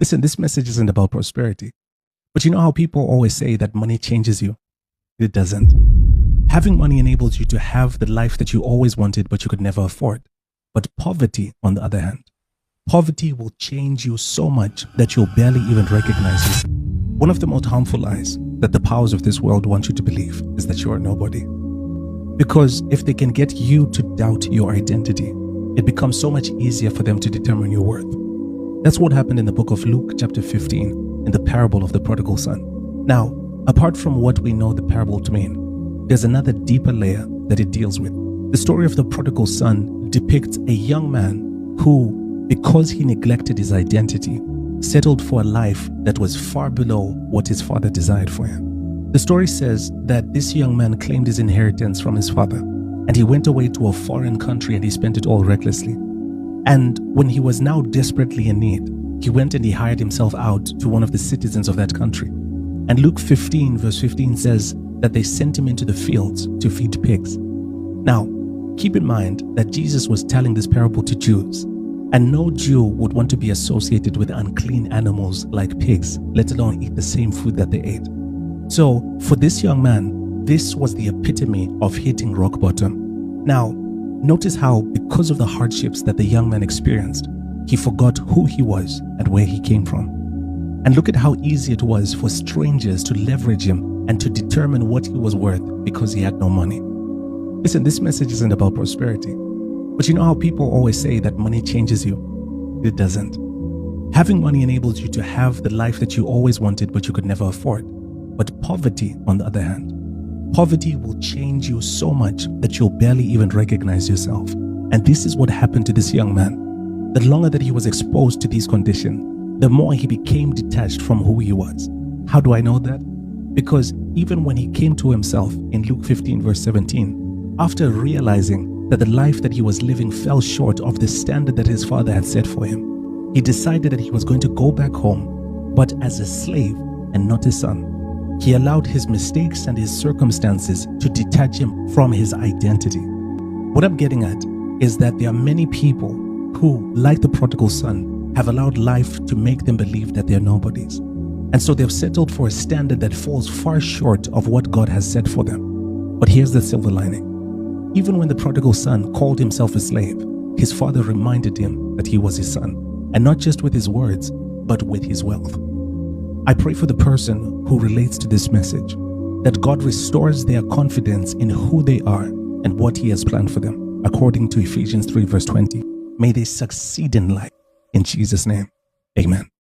Listen, this message isn't about prosperity. But you know how people always say that money changes you? It doesn't. Having money enables you to have the life that you always wanted but you could never afford. But poverty, on the other hand, poverty will change you so much that you'll barely even recognize yourself. One of the most harmful lies that the powers of this world want you to believe is that you are nobody. Because if they can get you to doubt your identity, it becomes so much easier for them to determine your worth. That's what happened in the book of Luke chapter 15 in the parable of the prodigal son. Now, apart from what we know the parable to mean, there's another deeper layer that it deals with. The story of the prodigal son depicts a young man who, because he neglected his identity, settled for a life that was far below what his father desired for him. The story says that this young man claimed his inheritance from his father, and he went away to a foreign country and he spent it all recklessly. And when he was now desperately in need, he went and he hired himself out to one of the citizens of that country. And Luke 15 verse 15 says that they sent him into the fields to feed pigs. Now, keep in mind that Jesus was telling this parable to Jews, and no Jew would want to be associated with unclean animals like pigs, let alone eat the same food that they ate. So, for this young man, this was the epitome of hitting rock bottom. Now, notice how, because of the hardships that the young man experienced, he forgot who he was and where he came from. And look at how easy it was for strangers to leverage him and to determine what he was worth because he had no money. Listen, this message isn't about prosperity. But you know how people always say that money changes you? It doesn't. Having money enables you to have the life that you always wanted but you could never afford. But poverty, on the other hand, poverty will change you so much that you'll barely even recognize yourself. And this is what happened to this young man. The longer that he was exposed to these conditions, the more he became detached from who he was. How do I know that? Because even when he came to himself in Luke 15 verse 17, after realizing that the life that he was living fell short of the standard that his father had set for him, he decided that he was going to go back home, but as a slave and not a son. He allowed his mistakes and his circumstances to detach him from his identity. What I'm getting at is that there are many people who, like the prodigal son, have allowed life to make them believe that they're nobodies. And so they've settled for a standard that falls far short of what God has set for them. But here's the silver lining. Even when the prodigal son called himself a slave, his father reminded him that he was his son, and not just with his words, but with his wealth. I pray for the person who relates to this message, that God restores their confidence in who they are and what he has planned for them, according to Ephesians 3 verse 20. May they succeed in life. In Jesus' name, amen.